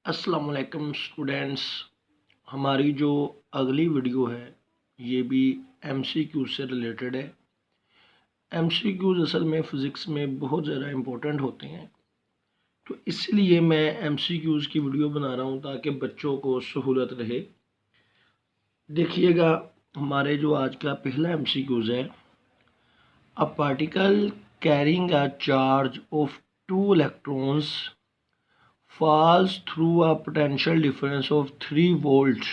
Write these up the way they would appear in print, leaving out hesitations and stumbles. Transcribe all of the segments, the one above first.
अस्सलाम वालेकुम स्टूडेंट्स। हमारी जो अगली वीडियो है ये भी एमसीक्यू से रिलेटेड है। एमसीक्यूज असल में फ़िज़िक्स में बहुत ज़्यादा इम्पोर्टेंट होते हैं, तो इसलिए मैं एमसीक्यूज की वीडियो बना रहा हूँ ताकि बच्चों को सहूलत रहे। देखिएगा, हमारे जो आज का पहला एमसीक्यूज है, अ particle carrying a charge of 2 electrons falls through a potential difference of 3 volts,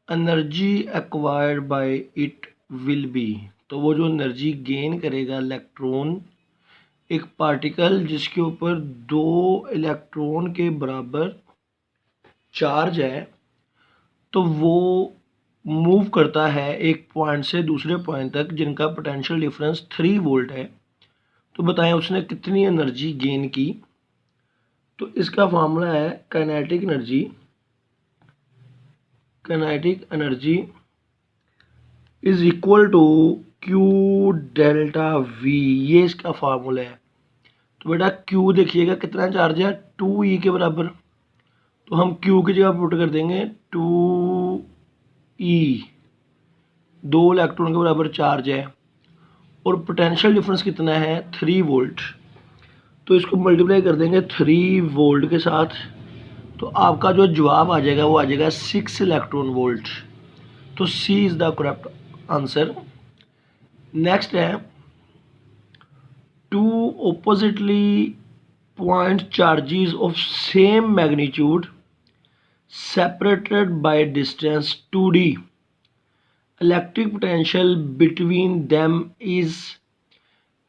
energy acquired by it will be. तो वो जो एनर्जी गेन करेगा इलेक्ट्रॉन, एक पार्टिकल जिसके ऊपर 2 इलेक्ट्रॉन के बराबर चार्ज है, तो वो मूव करता है एक पॉइंट से दूसरे पॉइंट तक जिनका पोटेंशियल डिफरेंस 3 वोल्ट है। तो बताएं उसने कितनी एनर्जी गेन की। तो इसका फार्मूला है kinetic energy. Kinetic energy is equal to q delta V, ये इसका फार्मूला है। तो बेटा क्यू देखिएगा कितना चार्ज है, 2e के बराबर। तो हम क्यू की जगह पुट कर देंगे 2e, 2 इलेक्ट्रॉन के बराबर चार्ज है और पोटेंशियल डिफरेंस कितना है 3 वोल्ट। तो इसको मल्टीप्लाई कर देंगे 3 वोल्ट के साथ, तो आपका जो जवाब आ जाएगा वो आ जाएगा 6 इलेक्ट्रॉन वोल्ट। तो C is the correct answer. Next है, 2 oppositely point charges of same magnitude separated by distance 2d, electric potential between them is।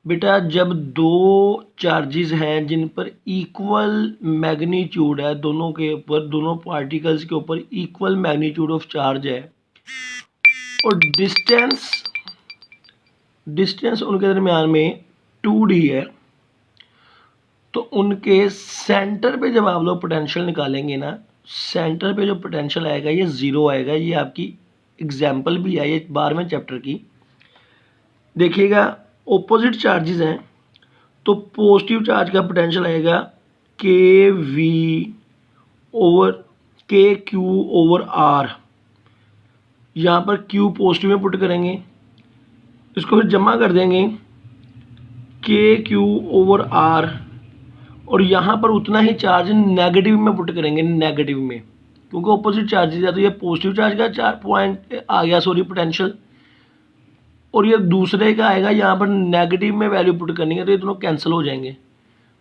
बेटा जब दो चार्जेस हैं जिन पर इक्वल मैग्नीट्यूड है, दोनों के ऊपर, दोनों पार्टिकल्स के ऊपर इक्वल मैग्नीट्यूड ऑफ चार्ज है और डिस्टेंस उनके दरमियान में 2d है, तो उनके सेंटर पे जब आप लोग पोटेंशियल निकालेंगे ना, सेंटर पे जो पोटेंशियल आएगा ये 0 आएगा। ये आपकी एग्जाम्पल भी है, ये 12वें चैप्टर की। देखिएगा, ऑपोजिट चार्जेस हैं, तो पॉजिटिव चार्ज का पोटेंशियल आएगा के वी ओवर के क्यू ओवर आर। यहाँ पर क्यू पॉजिटिव में पुट करेंगे, इसको फिर जमा कर देंगे के क्यू ओवर आर, और यहाँ पर उतना ही चार्ज नेगेटिव में पुट करेंगे, नेगेटिव में, क्योंकि ऑपोजिट चार्जेस है। तो ये पॉजिटिव चार्ज का 4 पॉइंट आ गया, सॉरी पोटेंशियल, और ये दूसरे का आएगा, यहाँ पर नेगेटिव में वैल्यू पुट करनी है, तो ये दोनों कैंसिल हो जाएंगे।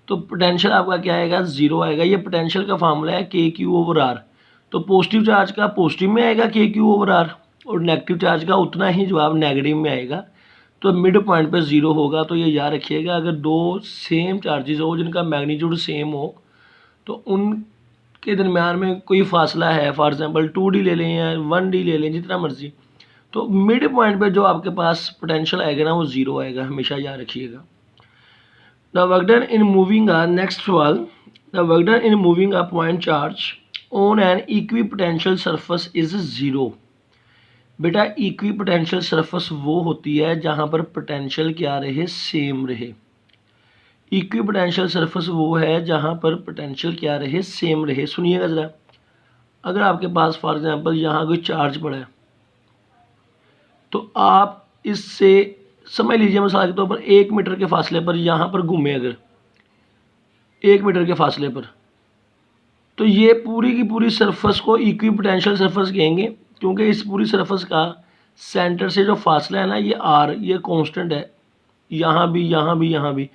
तो पोटेंशियल आपका क्या आएगा, 0 आएगा। ये पोटेंशियल का फार्मूला है के क्यू ओवर आर। तो पॉजिटिव चार्ज का पॉजिटिव में आएगा के क्यू ओवर आर, और नेगेटिव चार्ज का उतना ही जवाब नेगेटिव में आएगा। तो मिड पॉइंट पे 0 होगा। तो ये याद रखिएगा, अगर दो सेम चार्जेस हो जिनका मैग्नीट्यूड सेम हो, तो उनके दरमियान में कोई फासला है, फॉर एग्जांपल 2d ले लें या 1d ले लें, जितना मर्जी, तो मिड पॉइंट पे जो आपके पास पोटेंशियल आएगा ना वो 0 आएगा, हमेशा याद रखिएगा। The work done in moving a next सवाल, the work done in moving a point charge on an equipotential surface is 0। बेटा इक्वी पोटेंशियल सरफेस वो होती है जहाँ पर पोटेंशियल क्या रहे, सेम रहे। इक्वी पोटेंशियल सरफेस वो है जहाँ पर पोटेंशियल क्या रहे, सेम रहे। सुनिएगा ज़रा, अगर आपके पास फॉर एग्जांपल यहाँ कोई चार्ज पड़ा है, तो आप इससे समझ लीजिए मिसाल के तौर पर 1 मीटर के फासले पर यहाँ पर घूमे, अगर 1 मीटर के फासले पर, तो ये पूरी की पूरी सरफेस को इक्वी पोटेंशियल सरफेस कहेंगे, क्योंकि इस पूरी सरफेस का सेंटर से जो फासला है ना, ये आर, ये कांस्टेंट है, यहाँ भी, यहाँ भी, यहाँ भी।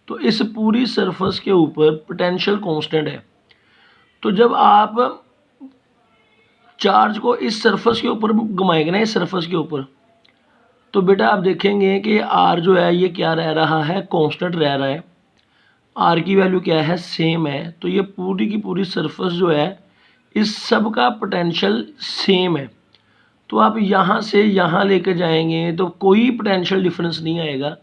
तो इस पूरी सरफेस के ऊपर पोटेंशियल कांस्टेंट है। तो जब आप चार्ज को इस सरफेस के ऊपर घुमाएंगे ना, इस सरफेस के ऊपर, तो बेटा आप देखेंगे कि आर जो है ये क्या रह रहा है, कांस्टेंट रह रहा है। आर की वैल्यू क्या है, सेम है। तो ये पूरी की पूरी सरफेस जो है, इस सब का पोटेंशियल सेम है। तो आप यहाँ से यहाँ लेकर जाएंगे तो कोई पोटेंशियल डिफरेंस नहीं आएगा।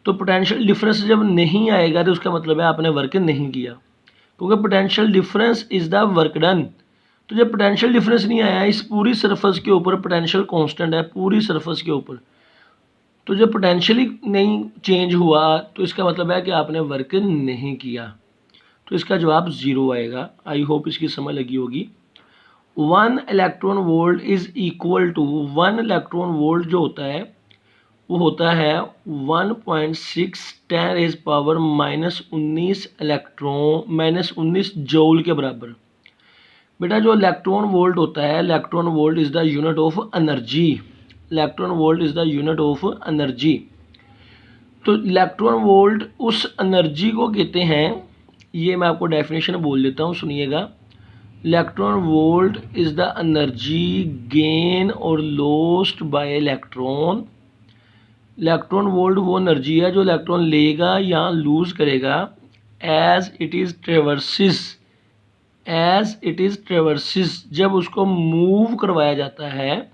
तो पोटेंशियल डिफरेंस जब नहीं आएगा तो उसका मतलब है आपने वर्क नहीं किया, क्योंकि potential difference is the work done. तो जब पोटेंशियल डिफरेंस नहीं आया, इस पूरी सरफेस के ऊपर पोटेंशियल कांस्टेंट है, पूरी सरफेस के ऊपर, तो जब पोटेंशियल ही नहीं चेंज हुआ तो इसका मतलब है कि आपने वर्क नहीं किया। तो तो इसका जवाब 0 आएगा। आई होप इसकी समझ लगी होगी। 1 electron volt is equal to 1 electron volt जो होता है वो होता है 1.6 10⁻⁻19 इलेक्ट्रॉन -19 जूल के बराबर। बेटा जो इलेक्ट्रॉन वोल्ट होता है, electron volt is the unit of energy. Electron volt is the unit of energy. तो इलेक्ट्रॉन वोल्ट उस एनर्जी को कहते हैं, ये मैं आपको डेफिनेशन बोल देता हूँ, सुनिएगा। Electron volt is the energy gain or lost by electron. Electron volt वो एनर्जी है जो इलेक्ट्रॉन लेगा या लूज़ करेगा एज इट इज़ ट्रेवर्सिस, जब उसको मूव करवाया जाता है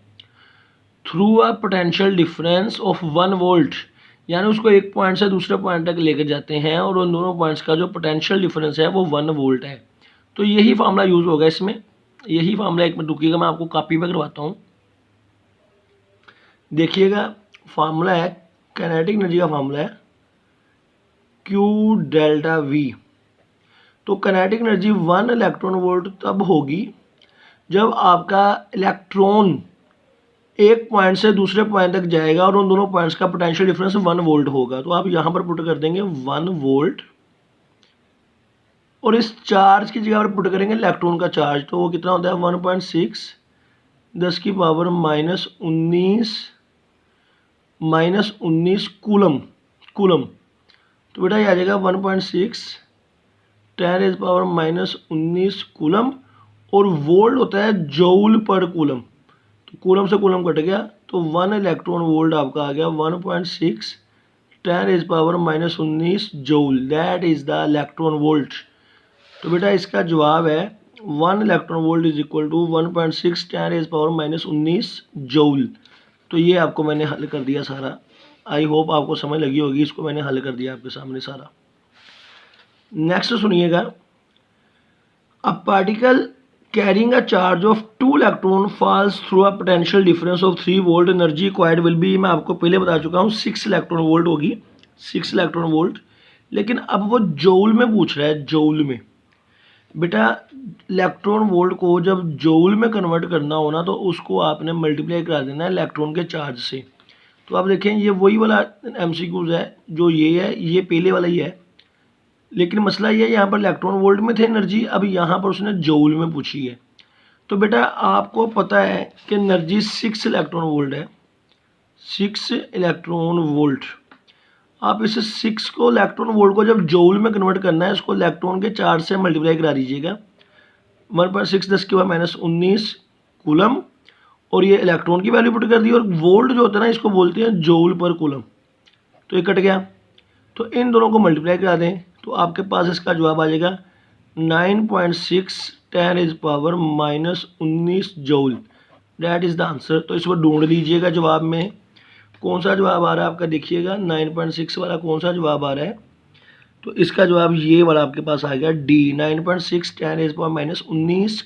through a potential difference of 1 volt, यानी उसको एक पॉइंट से दूसरे पॉइंट तक लेकर जाते हैं और उन दोनों पॉइंट्स का जो पोटेंशियल डिफरेंस है वो 1 वोल्ट है। तो यही फार्मूला यूज़ होगा इसमें। यही फार्मूला, एक मिनट रुकिएगा, मैं आपको कॉपी पे करवाता हूँ। देखिएगा, फार्मूला है, काइनेटिक एनर्जी का फार्मूला है Q डेल्टा V। तो काइनेटिक एनर्जी 1 इलेक्ट्रॉन वोल्ट तब होगी जब आपका इलेक्ट्रॉन एक पॉइंट से दूसरे पॉइंट तक जाएगा और उन दोनों पॉइंट्स का पोटेंशियल डिफरेंस 1 वोल्ट होगा। तो आप यहाँ पर पुट कर देंगे 1 वोल्ट और इस चार्ज की जगह पर पुट करेंगे इलेक्ट्रॉन का चार्ज। तो वो कितना होता है 1.6 10⁻⁻19 कूलम। तो बेटा ये आ जाएगा 1.6 10⁻⁻19 कूलम, और वोल्ट होता है जूल पर कूलम। तो कूलम से कूलम कट गया, तो 1 इलेक्ट्रॉन वोल्ट आपका आ गया 1.6 10⁻⁻19 joule, that is the electron volt. तो बेटा इसका जवाब है 1 electron volt is equal to 1.6 10⁻⁻19 joule. तो ये आपको मैंने हल कर दिया सारा। आई होप आपको समझ लगी होगी, इसको मैंने हल कर दिया आपके सामने सारा। नेक्स्ट सुनिएगा, a particle carrying a charge of 2 electron falls through a potential difference of 3 volt, energy required will be, मैं आपको पहले बता चुका हूँ 6 इलेक्ट्रॉन वोल्ट होगी, 6 इलेक्ट्रॉन वोल्ट। लेकिन अब वो जूल में पूछ रहा है, जूल में। बेटा इलेक्ट्रॉन वोल्ट को जब जूल में कन्वर्ट करना हो ना, तो उसको आपने मल्टीप्लाई करा देना है इलेक्ट्रॉन के चार्ज से। तो आप देखें, ये वही वाला MCQs है जो ये है, ये पहले वाला ही है, लेकिन मसला ये है यहाँ पर इलेक्ट्रॉन वोल्ट में थे एनर्जी, अब यहाँ पर उसने जूल में पूछी है। तो बेटा आपको पता है कि एनर्जी 6 इलेक्ट्रॉन वोल्ट है, 6 इलेक्ट्रॉन वोल्ट। आप इस 6 को इलेक्ट्रॉन वोल्ट को जब जूल में कन्वर्ट करना है, इसको इलेक्ट्रॉन के चार्ज से मल्टीप्लाई करा दीजिएगा। 1.6 10⁻⁻19 कूलम, और ये इलेक्ट्रॉन की वैल्यू पुट कर दी, और वोल्ट जो होता है ना, इसको बोलते हैं जूल पर कूलम। तो ये कट गया, तो इन दोनों को मल्टीप्लाई करा दें, तो आपके पास इसका जवाब आ जाएगा 9.6 10⁻⁻19 joule, that is the answer. तो इसको ढूंढ लीजिएगा जवाब में कौन सा जवाब आ रहा है आपका। देखिएगा 9.6 वाला कौन सा जवाब आ रहा है। तो इसका जवाब ये वाला आपके पास आ गया D, 9.6 10⁻⁻19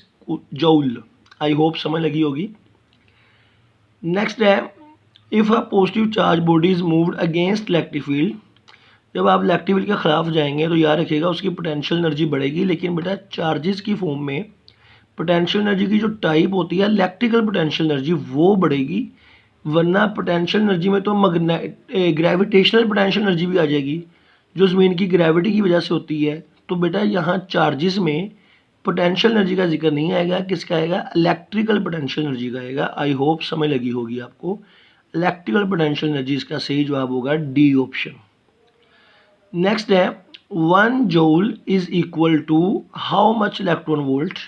जूल। आई होप समझ लगी होगी। नेक्स्ट है, if a positive charge body is moved against electric field, जब आप इलेक्ट्रिक फील्ड के खिलाफ जाएंगे तो याद रखिएगा उसकी पोटेंशियल एनर्जी बढ़ेगी। लेकिन बेटा चार्जेस की फॉर्म में पोटेंशियल एनर्जी की जो टाइप होती है इलेक्ट्रिकल पोटेंशियल एनर्जी, वो बढ़ेगी, वरना पोटेंशियल एनर्जी में तो ग्रेविटेशनल पोटेंशियल एनर्जी भी आ जाएगी जो ज़मीन की ग्रेविटी की वजह से होती है। तो बेटा यहाँ चार्जेस में पोटेंशियल एनर्जी का जिक्र नहीं आएगा, किसका आएगा, इलेक्ट्रिकल पोटेंशियल एनर्जी का आएगा। आई होप समझ लगी होगी आपको। इलेक्ट्रिकल पोटेंशियल एनर्जी इसका सही जवाब होगा D ऑप्शन। नेक्स्ट है, 1 joule is equal to how much electron volt.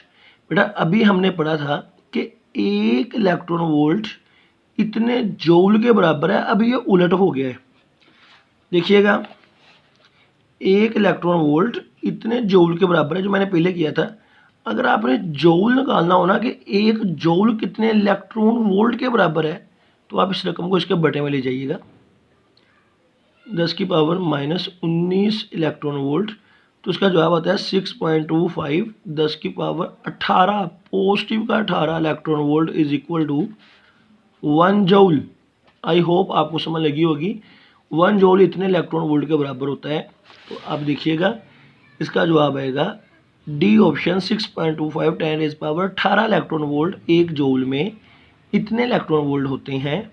बेटा अभी हमने पढ़ा था कि 1 इलेक्ट्रॉन वोल्ट इतने जूल के बराबर है, अभी ये उलट हो गया है। देखिएगा 1 इलेक्ट्रॉन वोल्ट इतने जूल के बराबर है, जो मैंने पहले किया था। अगर आपने जूल निकालना हो ना कि 1 जूल कितने इलेक्ट्रॉन वोल्ट के बराबर है, तो आप इस रकम को इसके बटे में ले जाइएगा, 10⁻⁻19 इलेक्ट्रॉन वोल्ट। तो इसका जवाब आता है 6.25 10⁻18 पॉजिटिव का 18 electron volt is equal to 1 joule. I hope आपको समझ लगी होगी। 1 जूल इतने इलेक्ट्रॉन वोल्ट के बराबर होता है। तो आप देखिएगा इसका जवाब आएगा डी ऑप्शन 6.25 10⁻18 इलेक्ट्रॉन वोल्ट। एक जूल में इतने इलेक्ट्रॉन वोल्ट होते हैं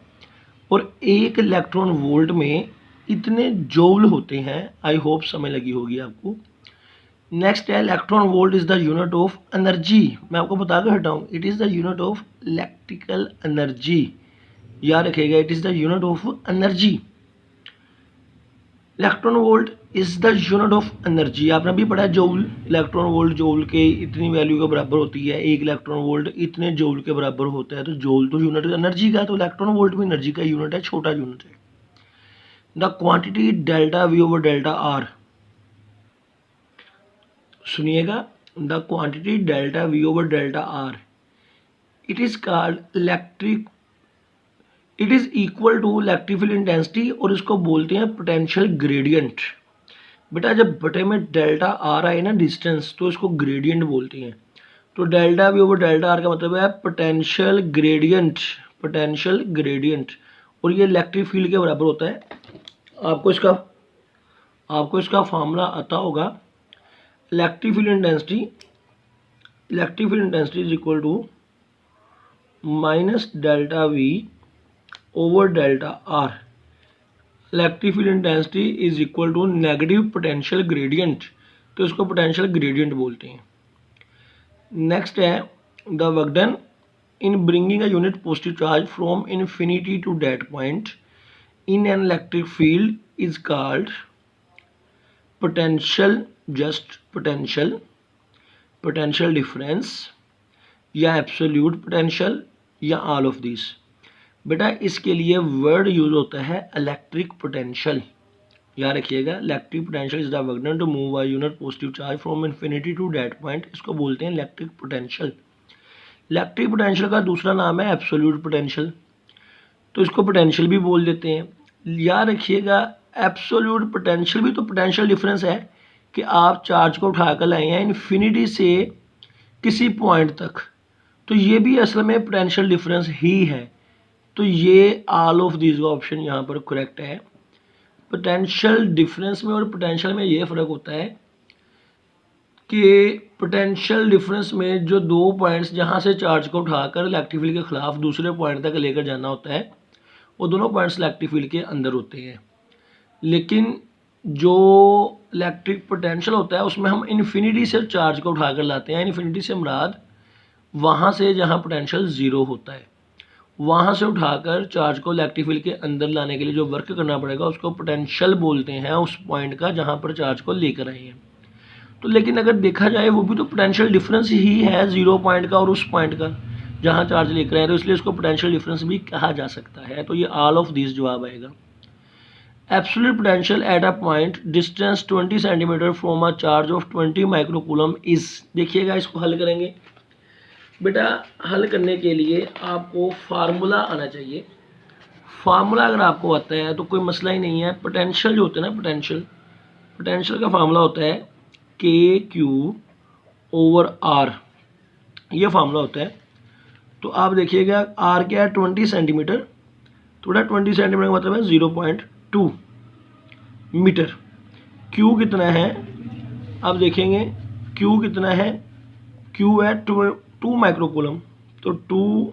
और एक इलेक्ट्रॉन वोल्ट में इतने जूल होते हैं। आई होप समझ लगी होगी आपको। नेक्स्ट है electron volt is the unit of energy. मैं आपको बता कर हटा हूँ, it is the unit of electrical energy. याद रखिएगा, it is the unit of energy. Electron volt is the unit of energy. आपने भी पढ़ा है जूल, इलेक्ट्रॉन वोल्ट जूल के इतनी वैल्यू के बराबर होती है, एक इलेक्ट्रॉन वोल्ट इतने जूल के बराबर होता है। तो जूल तो यूनिट एनर्जी का, तो इलेक्ट्रॉन वोल्ट भी एनर्जी का यूनिट है, छोटा यूनिट है। The quantity delta V over delta R, सुनिएगा, the quantity delta V over delta R, it is called electric, it is equal to electric field intensity, और इसको बोलते हैं पोटेंशियल ग्रेडियंट। बेटा जब बटे में डेल्टा आर आए ना डिस्टेंस, तो इसको ग्रेडियंट बोलते हैं। तो delta V over delta are का मतलब है पोटेंशियल ग्रेडियंट, पोटेंशियल ग्रेडियंट, और ये इलेक्ट्रिक फील्ड के बराबर होता है। आपको इसका फार्मूला आता होगा, electric field intensity, electric field intensity is equal to minus delta V over delta r. Electric field intensity is equal to negative potential gradient, तो इसको पोटेंशियल ग्रेडियंट बोलते हैं। नेक्स्ट है the work done in bringing a unit positive charge from infinity to that point in an electric field is called potential, just potential, potential difference, या absolute potential, या all of this. बेटा इसके लिए word use होता है electric potential. याद रखिएगा, electric potential is the work done to move a unit positive charge from infinity to that point, इसको बोलते हैं इलेक्ट्रिक पोटेंशियल। इलेक्ट्रिक पोटेंशियल का दूसरा नाम है एब्सोल्यूट पोटेंशियल, तो इसको पोटेंशियल भी बोल देते हैं। याद रखिएगा, एब्सोल्यूट पोटेंशियल भी तो पोटेंशियल डिफरेंस है कि आप चार्ज को उठाकर लाए हैं इन्फिनिटी से किसी पॉइंट तक, तो ये भी असल में पोटेंशियल डिफरेंस ही है। तो ये ऑल ऑफ दिस का ऑप्शन यहाँ पर करेक्ट है। पोटेंशियल डिफरेंस में और पोटेंशियल में ये फ़र्क होता है कि पोटेंशियल डिफरेंस में जो दो पॉइंट्स जहाँ से चार्ज को उठाकर इलेक्ट्रिक फील्ड के खिलाफ दूसरे पॉइंट तक लेकर जाना होता है, वो दोनों पॉइंट्स इलेक्ट्रिक फील्ड के अंदर होते हैं। लेकिन जो इलेक्ट्रिक पोटेंशियल होता है उसमें हम इन्फिनिटी से चार्ज को उठाकर लाते हैं। इन्फिनिटी से मुराद वहाँ से जहाँ पोटेंशियल ज़ीरो होता है, वहाँ से उठाकर चार्ज को इलेक्ट्रिक फील्ड के अंदर लाने के लिए जो वर्क करना पड़ेगा उसको पोटेंशियल बोलते हैं, उस पॉइंट का जहाँ पर चार्ज को लेकर आए हैं। तो लेकिन अगर देखा जाए वो भी तो पोटेंशियल डिफरेंस ही है, जीरो पॉइंट का और उस पॉइंट का जहाँ चार्ज लेकर आए, तो इसलिए इसको पोटेंशियल डिफरेंस भी कहा जा सकता है। तो ये ऑल ऑफ दिस जवाब आएगा। Absolute potential at a point distance 20 centimetre from a charge of 20 microcoulomb is. देखिएगा इसको हल करेंगे। बेटा हल करने के लिए आपको फार्मूला आना चाहिए। फार्मूला अगर आपको आता है तो कोई मसला ही नहीं है। पोटेंशियल जो होता है ना, पोटेंशियल का फार्मूला होता है के क्यू ओवर आर, ये फार्मूला होता है। तो आप देखिएगा आर क्या है 20 सेंटीमीटर, थोड़ा 20 सेंटीमीटर का मतलब है 0.2 मीटर। क्यू कितना है आप देखेंगे, क्यू कितना है, क्यू है 2 माइक्रोकूलम, तो 2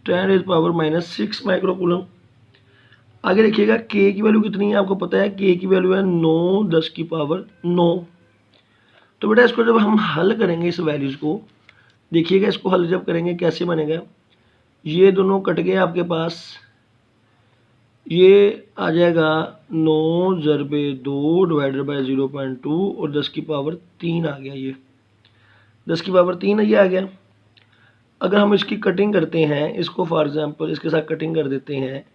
10⁻⁻6 माइक्रोकूलम। आगे देखिएगा के की वैल्यू कितनी है, आपको पता है के की वैल्यू है 9 10⁹। तो बेटा इसको जब हम हल करेंगे इस वैल्यूज़ को, देखिएगा इसको हल जब करेंगे कैसे बनेगा। ये दोनों कट गए आपके पास, ये आ जाएगा 9 × 2 डिवाइडेड बाई 0.2 और 10⁻3 आ गया। ये 10⁻3 ये आ गया। अगर हम इसकी कटिंग करते हैं, इसको फॉर एग्जांपल इसके साथ कटिंग कर देते हैं,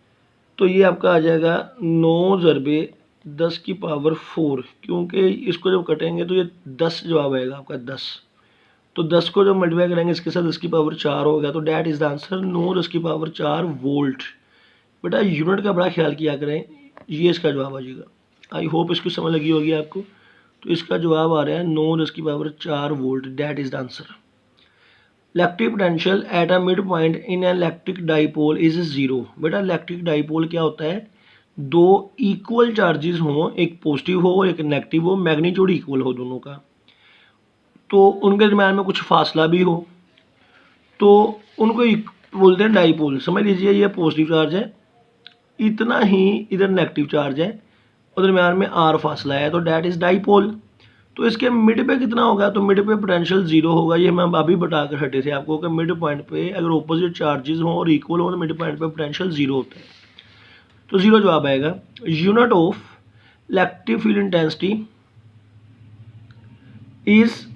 तो ये आपका आ जाएगा 9 × 10⁻4, क्योंकि इसको जब कटेंगे तो ये 10 जवाब आएगा आपका 10। तो 10 को जब मल्टीप्लाई करेंगे इसके साथ 10⁻4 होगा, तो that is the answer 9 10⁻4 volt. बेटा यूनिट का बड़ा ख्याल किया करें, ये इसका जवाब आ जाएगा। आई होप इसकी समझ लगी होगी आपको। तो इसका जवाब आ रहा है 9 10⁻4 volt, that is the answer. Electric potential at a mid point in an electric dipole is 0। बेटा इलेक्ट्रिक डाइपोल क्या होता है, दो इक्वल चार्जेस हों, एक पॉजिटिव हो और एक नेगेटिव हो, मैग्नीट्यूड इक्वल हो दोनों का, तो उनके दरम्यान में कुछ फासला भी हो, तो उनको बोलते हैं डाईपोल। समझ लीजिए ये पॉजिटिव चार्ज है, इतना ही इधर नेगेटिव चार्ज है और दरम्यान में आर फासला है, तो डैट इज़ डाईपोल। तो इसके मिड पे कितना होगा, तो मिड पे पोटेंशियल जीरो होगा। ये हम अभी बता कर हटे थे आपको कि मिड पॉइंट पे अगर ऑपोजिट चार्जेस हों और इक्वल हो तो मिड पॉइंट पे पोटेंशियल जीरो होता है, तो जीरो जवाब आएगा। Unit of electric field intensity is